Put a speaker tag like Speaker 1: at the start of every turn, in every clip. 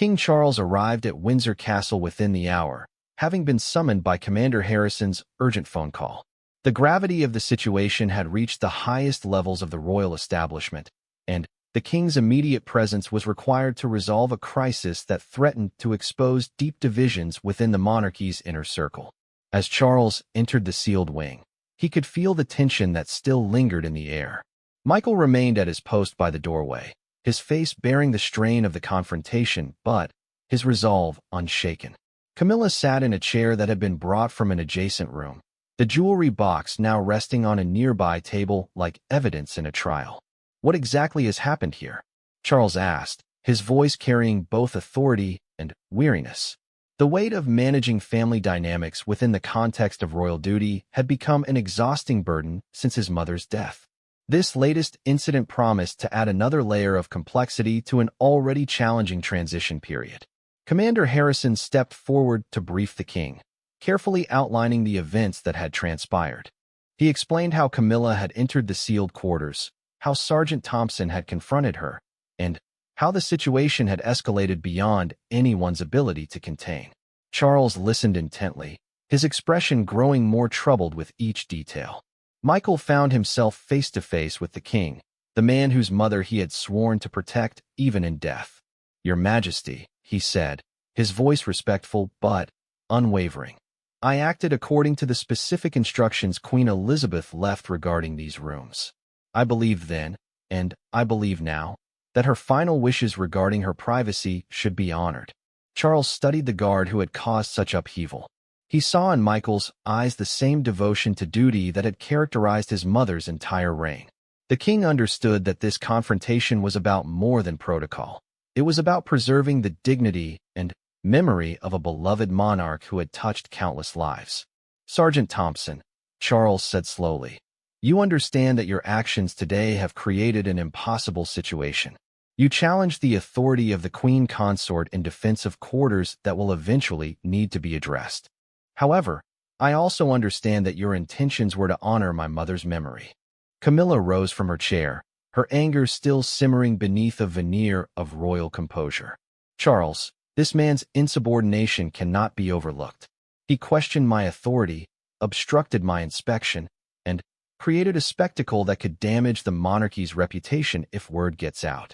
Speaker 1: King Charles arrived at Windsor Castle within the hour, having been summoned by Commander Harrison's urgent phone call. The gravity of the situation had reached the highest levels of the royal establishment, and the king's immediate presence was required to resolve a crisis that threatened to expose deep divisions within the monarchy's inner circle. As Charles entered the sealed wing, he could feel the tension that still lingered in the air. Michael remained at his post by the doorway, his face bearing the strain of the confrontation, but his resolve unshaken. Camilla sat in a chair that had been brought from an adjacent room, the jewelry box now resting on a nearby table like evidence in a trial. "What exactly has happened here?" Charles asked, his voice carrying both authority and weariness. The weight of managing family dynamics within the context of royal duty had become an exhausting burden since his mother's death. This latest incident promised to add another layer of complexity to an already challenging transition period. Commander Harrison stepped forward to brief the king, carefully outlining the events that had transpired. He explained how Camilla had entered the sealed quarters, how Sergeant Thompson had confronted her, and how the situation had escalated beyond anyone's ability to contain. Charles listened intently, his expression growing more troubled with each detail. Michael found himself face to face with the king, the man whose mother he had sworn to protect even in death. "Your Majesty," he said, his voice respectful but unwavering. "I acted according to the specific instructions Queen Elizabeth left regarding these rooms. I believed then, and I believe now, that her final wishes regarding her privacy should be honored." Charles studied the guard who had caused such upheaval. He saw in Michael's eyes the same devotion to duty that had characterized his mother's entire reign. The king understood that this confrontation was about more than protocol. It was about preserving the dignity and memory of a beloved monarch who had touched countless lives. "Sergeant Thompson," Charles said slowly, "you understand that your actions today have created an impossible situation. You challenged the authority of the Queen Consort in defense of quarters that will eventually need to be addressed. However, I also understand that your intentions were to honor my mother's memory." Camilla rose from her chair, her anger still simmering beneath a veneer of royal composure. "Charles, this man's insubordination cannot be overlooked. He questioned my authority, obstructed my inspection, and created a spectacle that could damage the monarchy's reputation if word gets out."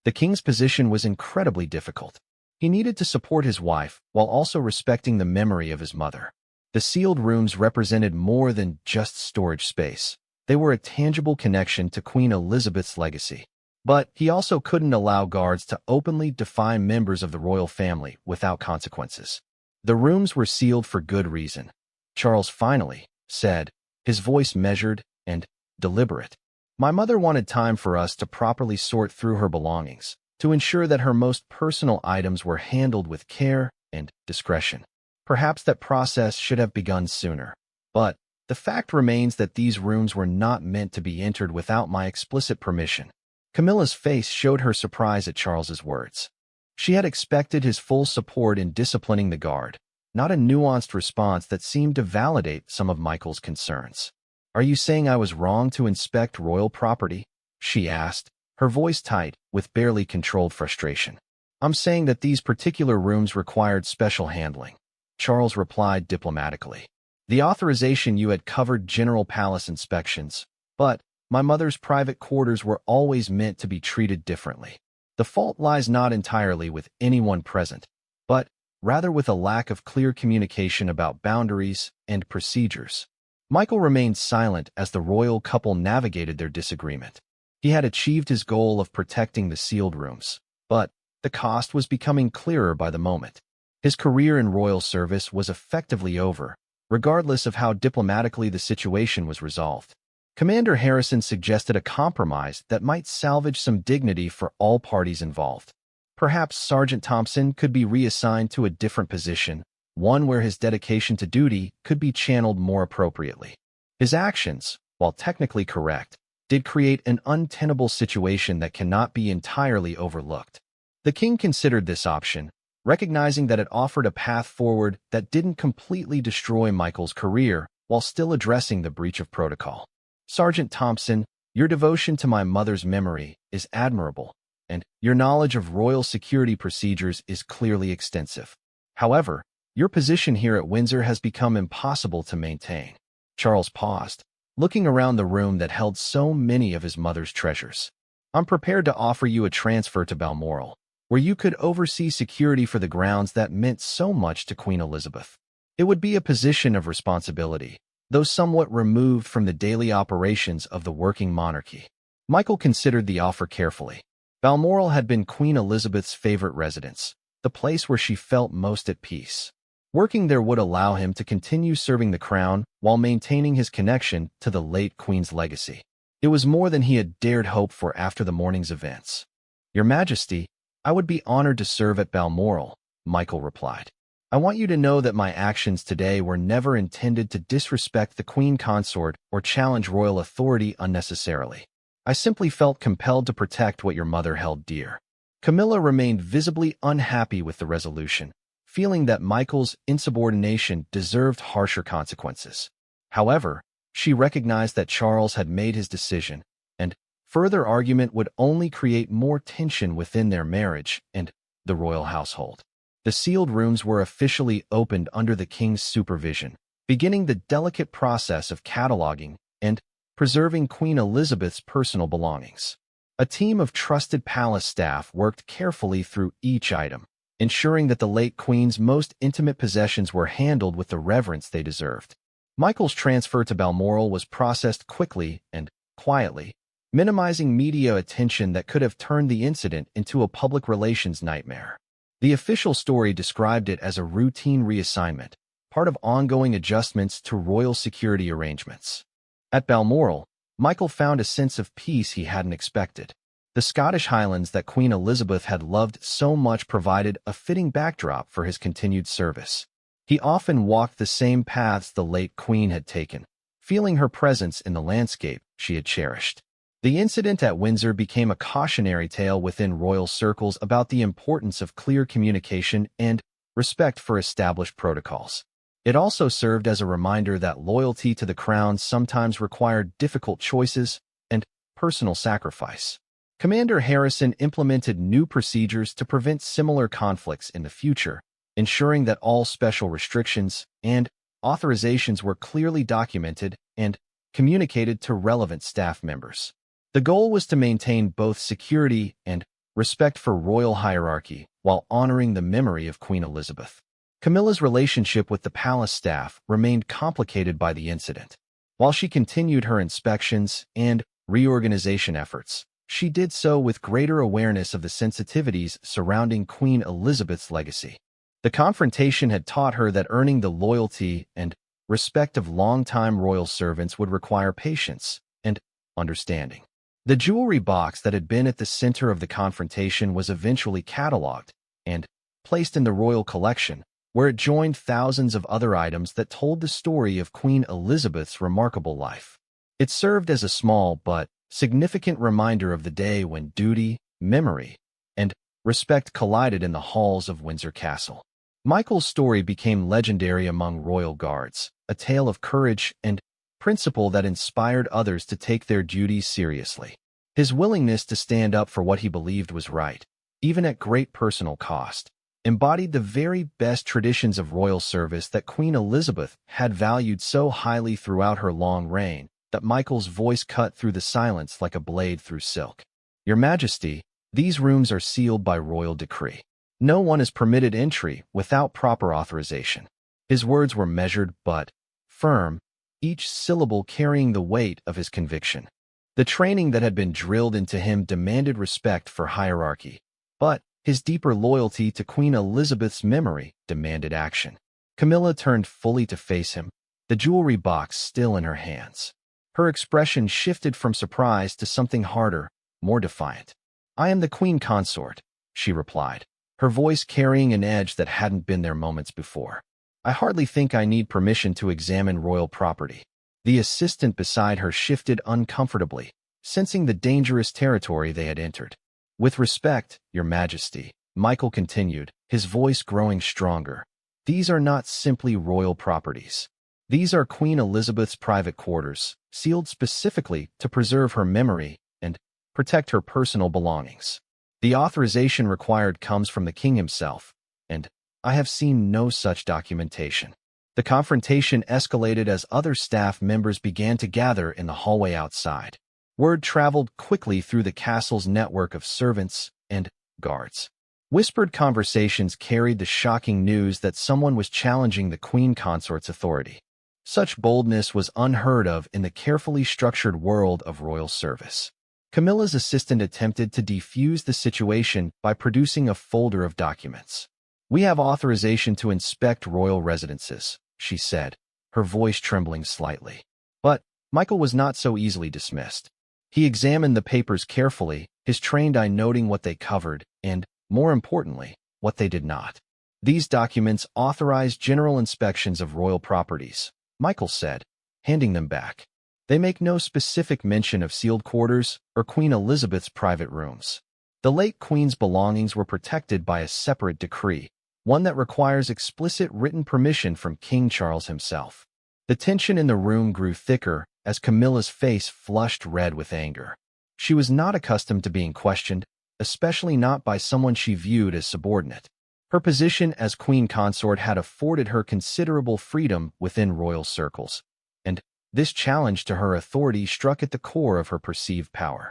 Speaker 1: The king's position was incredibly difficult. He needed to support his wife while also respecting the memory of his mother. The sealed rooms represented more than just storage space. They were a tangible connection to Queen Elizabeth's legacy. But he also couldn't allow guards to openly defy members of the royal family without consequences. The rooms were sealed for good reason, Charles finally said, his voice measured and deliberate. "My mother wanted time for us to properly sort through her belongings, to ensure that her most personal items were handled with care and discretion. Perhaps that process should have begun sooner. But the fact remains that these rooms were not meant to be entered without my explicit permission." Camilla's face showed her surprise at Charles's words. She had expected his full support in disciplining the guard, not a nuanced response that seemed to validate some of Michael's concerns. "Are you saying I was wrong to inspect royal property?" she asked, her voice tight with barely controlled frustration. "I'm saying that these particular rooms required special handling," Charles replied diplomatically. "The authorization you had covered general palace inspections, but my mother's private quarters were always meant to be treated differently. The fault lies not entirely with anyone present, but rather with a lack of clear communication about boundaries and procedures." Michael remained silent as the royal couple navigated their disagreement. He had achieved his goal of protecting the sealed rooms, but the cost was becoming clearer by the moment. His career in royal service was effectively over, regardless of how diplomatically the situation was resolved. Commander Harrison suggested a compromise that might salvage some dignity for all parties involved. Perhaps Sergeant Thompson could be reassigned to a different position, one where his dedication to duty could be channeled more appropriately. His actions, while technically correct, did create an untenable situation that cannot be entirely overlooked. The king considered this option, recognizing that it offered a path forward that didn't completely destroy Michael's career while still addressing the breach of protocol. "Sergeant Thompson, your devotion to my mother's memory is admirable. and your knowledge of royal security procedures is clearly extensive. However, your position here at Windsor has become impossible to maintain." Charles paused, looking around the room that held so many of his mother's treasures. "I'm prepared to offer you a transfer to Balmoral, where you could oversee security for the grounds that meant so much to Queen Elizabeth. It would be a position of responsibility, though somewhat removed from the daily operations of the working monarchy." Michael considered the offer carefully. Balmoral had been Queen Elizabeth's favorite residence, the place where she felt most at peace. Working there would allow him to continue serving the crown while maintaining his connection to the late Queen's legacy. It was more than he had dared hope for after the morning's events. "Your Majesty, I would be honored to serve at Balmoral," Michael replied. "I want you to know that my actions today were never intended to disrespect the Queen Consort or challenge royal authority unnecessarily. I simply felt compelled to protect what your mother held dear." Camilla remained visibly unhappy with the resolution, feeling that Michael's insubordination deserved harsher consequences. However, she recognized that Charles had made his decision, and further argument would only create more tension within their marriage and the royal household. The sealed rooms were officially opened under the king's supervision, beginning the delicate process of cataloging and preserving Queen Elizabeth's personal belongings. A team of trusted palace staff worked carefully through each item, ensuring that the late Queen's most intimate possessions were handled with the reverence they deserved. Michael's transfer to Balmoral was processed quickly and quietly, minimizing media attention that could have turned the incident into a public relations nightmare. The official story described it as a routine reassignment, part of ongoing adjustments to royal security arrangements. At Balmoral, Michael found a sense of peace he hadn't expected. The Scottish Highlands that Queen Elizabeth had loved so much provided a fitting backdrop for his continued service. He often walked the same paths the late Queen had taken, feeling her presence in the landscape she had cherished. The incident at Windsor became a cautionary tale within royal circles about the importance of clear communication and respect for established protocols. It also served as a reminder that loyalty to the crown sometimes required difficult choices and personal sacrifice. Commander Harrison implemented new procedures to prevent similar conflicts in the future, ensuring that all special restrictions and authorizations were clearly documented and communicated to relevant staff members. The goal was to maintain both security and respect for royal hierarchy while honoring the memory of Queen Elizabeth. Camilla's relationship with the palace staff remained complicated by the incident. While she continued her inspections and reorganization efforts, she did so with greater awareness of the sensitivities surrounding Queen Elizabeth's legacy. The confrontation had taught her that earning the loyalty and respect of longtime royal servants would require patience and understanding. The jewelry box that had been at the center of the confrontation was eventually cataloged and placed in the royal collection, where it joined thousands of other items that told the story of Queen Elizabeth's remarkable life. It served as a small but significant reminder of the day when duty, memory, and respect collided in the halls of Windsor Castle. Michael's story became legendary among royal guards, a tale of courage and principle that inspired others to take their duties seriously. His willingness to stand up for what he believed was right, even at great personal cost, embodied the very best traditions of royal service that Queen Elizabeth had valued so highly throughout her long reign that Michael's voice cut through the silence like a blade through silk. "Your Majesty, these rooms are sealed by royal decree. No one is permitted entry without proper authorization." His words were measured but firm, each syllable carrying the weight of his conviction. The training that had been drilled into him demanded respect for hierarchy, but his deeper loyalty to Queen Elizabeth's memory demanded action. Camilla turned fully to face him, the jewelry box still in her hands. Her expression shifted from surprise to something harder, more defiant. "I am the Queen Consort," she replied, her voice carrying an edge that hadn't been there moments before. "I hardly think I need permission to examine royal property." The assistant beside her shifted uncomfortably, sensing the dangerous territory they had entered. "With respect, Your Majesty," Michael continued, his voice growing stronger, "these are not simply royal properties. These are Queen Elizabeth's private quarters, sealed specifically to preserve her memory and protect her personal belongings. The authorization required comes from the king himself, and I have seen no such documentation. The confrontation escalated as other staff members began to gather in the hallway outside. Word traveled quickly through the castle's network of servants and guards. Whispered conversations carried the shocking news that someone was challenging the queen consort's authority. Such boldness was unheard of in the carefully structured world of royal service. Camilla's assistant attempted to defuse the situation by producing a folder of documents. "We have authorization to inspect royal residences," she said, her voice trembling slightly. But Michael was not so easily dismissed. He examined the papers carefully, his trained eye noting what they covered and, more importantly, what they did not. "These documents authorize general inspections of royal properties," Michael said, handing them back. "They make no specific mention of sealed quarters or Queen Elizabeth's private rooms. The late Queen's belongings were protected by a separate decree, one that requires explicit written permission from King Charles himself." The tension in the room grew thicker as Camilla's face flushed red with anger. She was not accustomed to being questioned, especially not by someone she viewed as subordinate. Her position as queen consort had afforded her considerable freedom within royal circles, and this challenge to her authority struck at the core of her perceived power.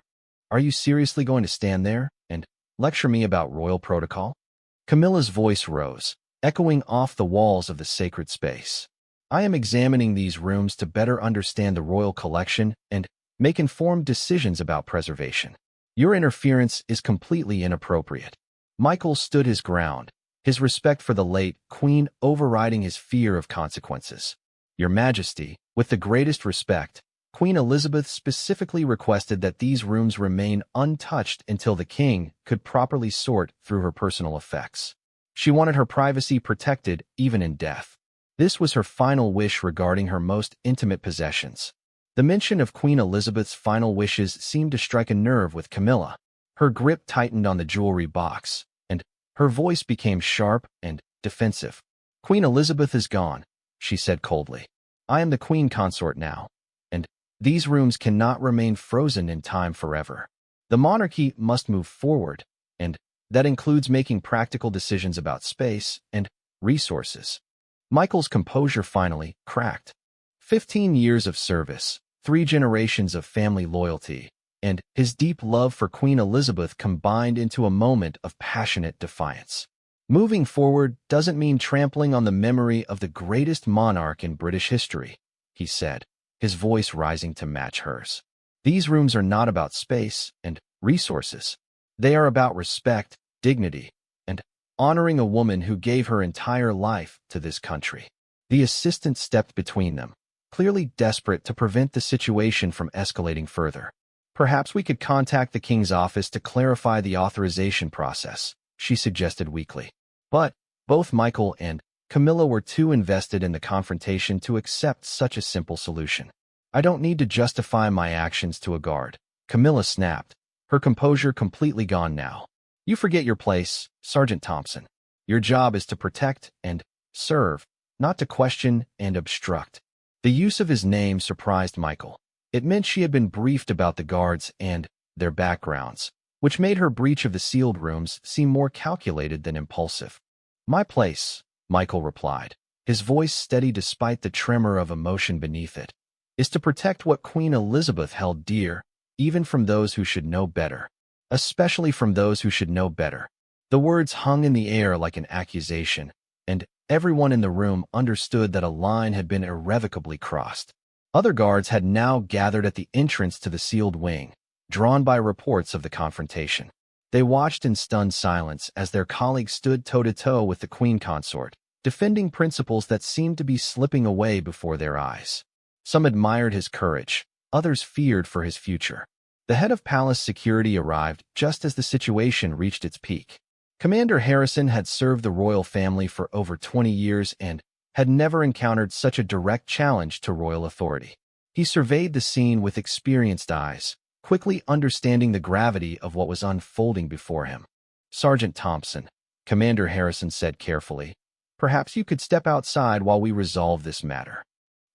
Speaker 1: "Are you seriously going to stand there and lecture me about royal protocol?" Camilla's voice rose, echoing off the walls of the sacred space. "I am examining these rooms to better understand the royal collection and make informed decisions about preservation. Your interference is completely inappropriate." Michael stood his ground, his respect for the late queen overriding his fear of consequences. "Your Majesty, with the greatest respect, Queen Elizabeth specifically requested that these rooms remain untouched until the king could properly sort through her personal effects. She wanted her privacy protected even in death. This was her final wish regarding her most intimate possessions." The mention of Queen Elizabeth's final wishes seemed to strike a nerve with Camilla. Her grip tightened on the jewelry box, and her voice became sharp and defensive. "Queen Elizabeth is gone," she said coldly. "I am the queen consort now, and these rooms cannot remain frozen in time forever. The monarchy must move forward, and that includes making practical decisions about space and resources." Michael's composure finally cracked. 15 years of service, 3 generations of family loyalty, and his deep love for Queen Elizabeth combined into a moment of passionate defiance. "Moving forward doesn't mean trampling on the memory of the greatest monarch in British history," he said, his voice rising to match hers. "These rooms are not about space and resources. They are about respect, dignity, and honoring a woman who gave her entire life to this country." The assistant stepped between them, clearly desperate to prevent the situation from escalating further. "Perhaps we could contact the king's office to clarify the authorization process," she suggested weakly. But both Michael and Camilla were too invested in the confrontation to accept such a simple solution. "I don't need to justify my actions to a guard," Camilla snapped, her composure completely gone now. "You forget your place, Sergeant Thompson. Your job is to protect and serve, not to question and obstruct." The use of his name surprised Michael. It meant she had been briefed about the guards and their backgrounds, which made her breach of the sealed rooms seem more calculated than impulsive. "My place," Michael replied, his voice steady despite the tremor of emotion beneath it, "is to protect what Queen Elizabeth held dear, even from those who should know better. Especially from those who should know better." The words hung in the air like an accusation, and everyone in the room understood that a line had been irrevocably crossed. Other guards had now gathered at the entrance to the sealed wing, drawn by reports of the confrontation. They watched in stunned silence as their colleagues stood toe-to-toe with the queen consort, defending principles that seemed to be slipping away before their eyes. Some admired his courage, others feared for his future. The head of palace security arrived just as the situation reached its peak. Commander Harrison had served the royal family for over 20 years and had never encountered such a direct challenge to royal authority. He surveyed the scene with experienced eyes, quickly understanding the gravity of what was unfolding before him. "Sergeant Thompson," Commander Harrison said carefully, "perhaps you could step outside while we resolve this matter."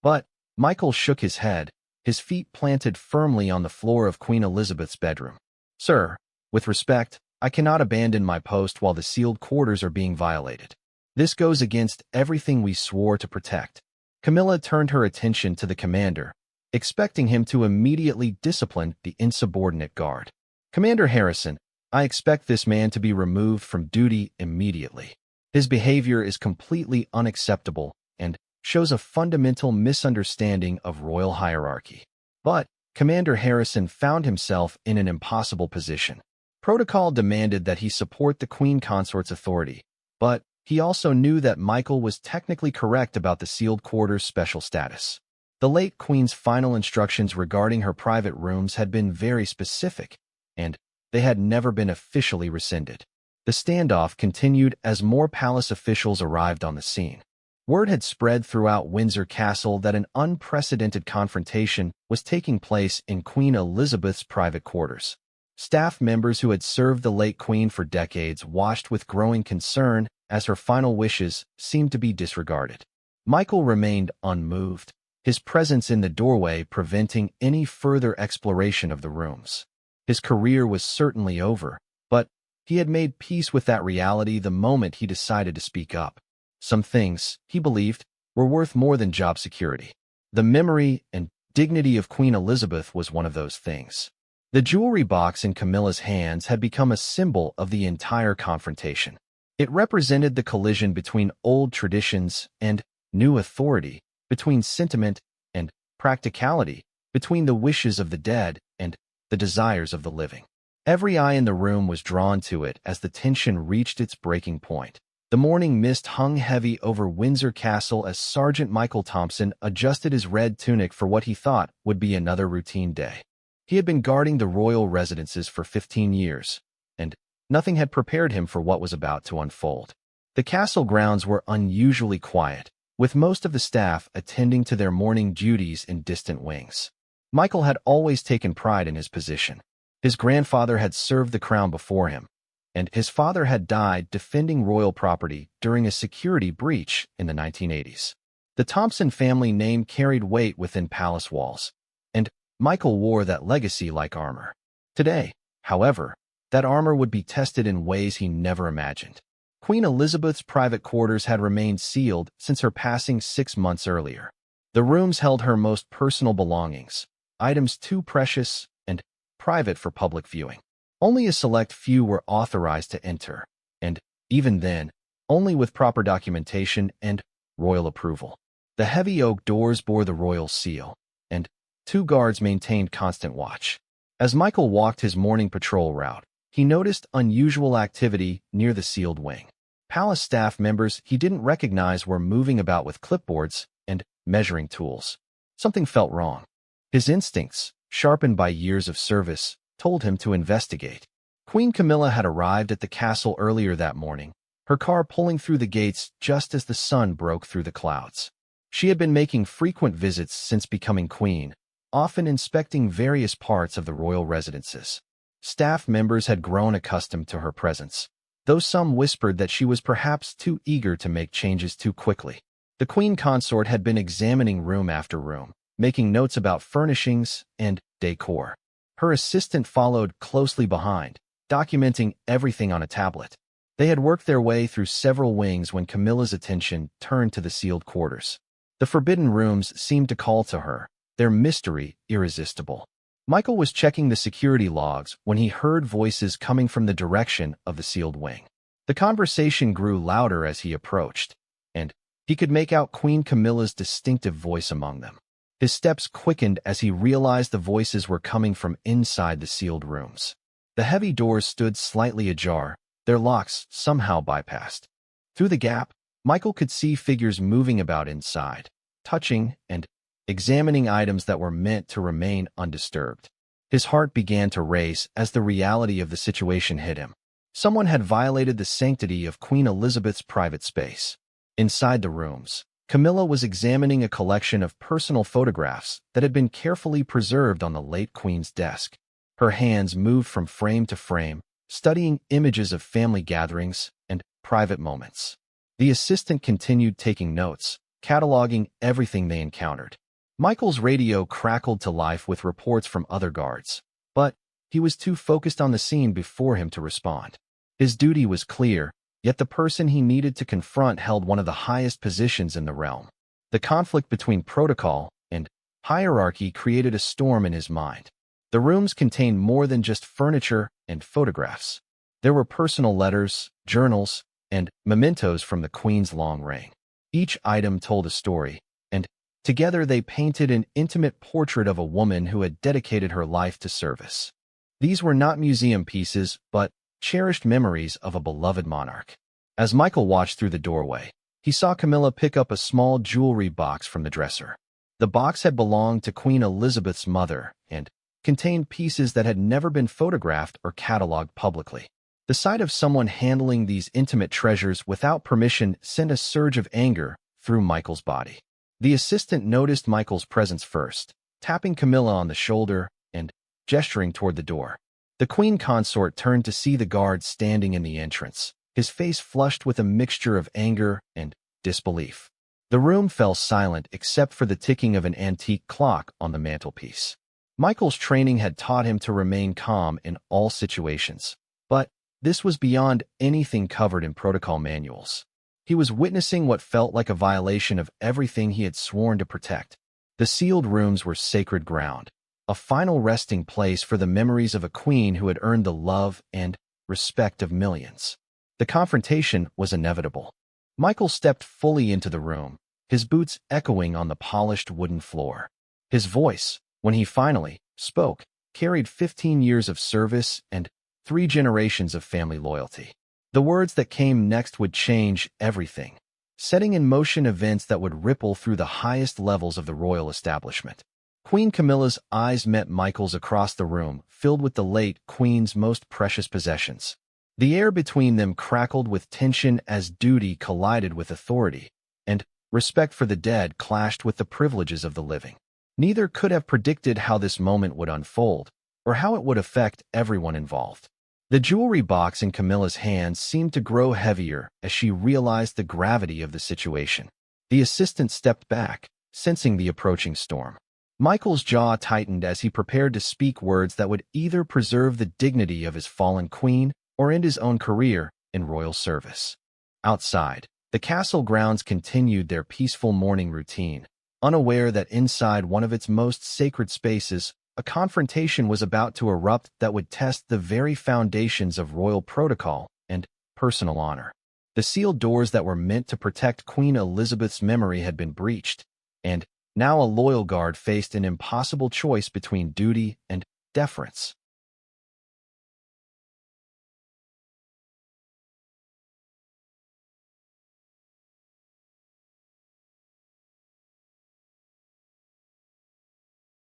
Speaker 1: But Michael shook his head, his feet planted firmly on the floor of Queen Elizabeth's bedroom. "Sir, with respect, I cannot abandon my post while the sealed quarters are being violated. This goes against everything we swore to protect." Camilla turned her attention to the commander, expecting him to immediately discipline the insubordinate guard. "Commander Harrison, I expect this man to be removed from duty immediately. His behavior is completely unacceptable and shows a fundamental misunderstanding of royal hierarchy." But Commander Harrison found himself in an impossible position. Protocol demanded that he support the Queen Consort's authority, but he also knew that Michael was technically correct about the sealed quarters' special status. The late Queen's final instructions regarding her private rooms had been very specific, and they had never been officially rescinded. The standoff continued as more palace officials arrived on the scene. Word had spread throughout Windsor Castle that an unprecedented confrontation was taking place in Queen Elizabeth's private quarters. Staff members who had served the late Queen for decades watched with growing concern as her final wishes seemed to be disregarded. Michael remained unmoved, his presence in the doorway preventing any further exploration of the rooms. His career was certainly over, but he had made peace with that reality the moment he decided to speak up. Some things, he believed, were worth more than job security. The memory and dignity of Queen Elizabeth was one of those things. The jewelry box in Camilla's hands had become a symbol of the entire confrontation. It represented the collision between old traditions and new authority, between sentiment and practicality, between the wishes of the dead and the desires of the living. Every eye in the room was drawn to it as the tension reached its breaking point. The morning mist hung heavy over Windsor Castle as Sergeant Michael Thompson adjusted his red tunic for what he thought would be another routine day. He had been guarding the royal residences for 15 years, and nothing had prepared him for what was about to unfold. The castle grounds were unusually quiet, with most of the staff attending to their morning duties in distant wings. Michael had always taken pride in his position. His grandfather had served the crown before him, and his father had died defending royal property during a security breach in the 1980s. The Thompson family name carried weight within palace walls, and Michael wore that legacy like armor. Today, however, that armor would be tested in ways he never imagined. Queen Elizabeth's private quarters had remained sealed since her passing 6 months earlier. The rooms held her most personal belongings, items too precious and private for public viewing. Only a select few were authorized to enter, and, even then, only with proper documentation and royal approval. The heavy oak doors bore the royal seal, and 2 guards maintained constant watch. As Michael walked his morning patrol route, he noticed unusual activity near the sealed wing. Palace staff members he didn't recognize were moving about with clipboards and measuring tools. Something felt wrong. His instincts, sharpened by years of service, told him to investigate. Queen Camilla had arrived at the castle earlier that morning, her car pulling through the gates just as the sun broke through the clouds. She had been making frequent visits since becoming queen, often inspecting various parts of the royal residences. Staff members had grown accustomed to her presence, though some whispered that she was perhaps too eager to make changes too quickly. The Queen Consort had been examining room after room, making notes about furnishings and decor. Her assistant followed closely behind, documenting everything on a tablet. They had worked their way through several wings when Camilla's attention turned to the sealed quarters. The forbidden rooms seemed to call to her, their mystery irresistible. Michael was checking the security logs when he heard voices coming from the direction of the sealed wing. The conversation grew louder as he approached, and he could make out Queen Camilla's distinctive voice among them. His steps quickened as he realized the voices were coming from inside the sealed rooms. The heavy doors stood slightly ajar, their locks somehow bypassed. Through the gap, Michael could see figures moving about inside, touching and examining items that were meant to remain undisturbed. His heart began to race as the reality of the situation hit him. Someone had violated the sanctity of Queen Elizabeth's private space. Inside the rooms, Camilla was examining a collection of personal photographs that had been carefully preserved on the late Queen's desk. Her hands moved from frame to frame, studying images of family gatherings and private moments. The assistant continued taking notes, cataloging everything they encountered. Michael's radio crackled to life with reports from other guards, but he was too focused on the scene before him to respond. His duty was clear, yet the person he needed to confront held one of the highest positions in the realm. The conflict between protocol and hierarchy created a storm in his mind. The rooms contained more than just furniture and photographs. There were personal letters, journals, and mementos from the Queen's long reign. Each item told a story, and together they painted an intimate portrait of a woman who had dedicated her life to service. These were not museum pieces, but cherished memories of a beloved monarch. As Michael watched through the doorway, he saw Camilla pick up a small jewelry box from the dresser. The box had belonged to Queen Elizabeth's mother and contained pieces that had never been photographed or cataloged publicly. The sight of someone handling these intimate treasures without permission sent a surge of anger through Michael's body. The assistant noticed Michael's presence first, tapping Camilla on the shoulder and gesturing toward the door. The Queen consort turned to see the guard standing in the entrance, his face flushed with a mixture of anger and disbelief. The room fell silent except for the ticking of an antique clock on the mantelpiece. Michael's training had taught him to remain calm in all situations, but this was beyond anything covered in protocol manuals. He was witnessing what felt like a violation of everything he had sworn to protect. The sealed rooms were sacred ground, a final resting place for the memories of a queen who had earned the love and respect of millions. The confrontation was inevitable. Michael stepped fully into the room, his boots echoing on the polished wooden floor. His voice, when he finally spoke, carried 15 years of service and 3 generations of family loyalty. The words that came next would change everything, setting in motion events that would ripple through the highest levels of the royal establishment. Queen Camilla's eyes met Michael's across the room, filled with the late Queen's most precious possessions. The air between them crackled with tension as duty collided with authority, and respect for the dead clashed with the privileges of the living. Neither could have predicted how this moment would unfold, or how it would affect everyone involved. The jewelry box in Camilla's hands seemed to grow heavier as she realized the gravity of the situation. The assistant stepped back, sensing the approaching storm. Michael's jaw tightened as he prepared to speak words that would either preserve the dignity of his fallen queen or end his own career in royal service. Outside, the castle grounds continued their peaceful morning routine, unaware that inside one of its most sacred spaces, a confrontation was about to erupt that would test the very foundations of royal protocol and personal honor. The sealed doors that were meant to protect Queen Elizabeth's memory had been breached, and now a loyal guard faced an impossible choice between duty and deference.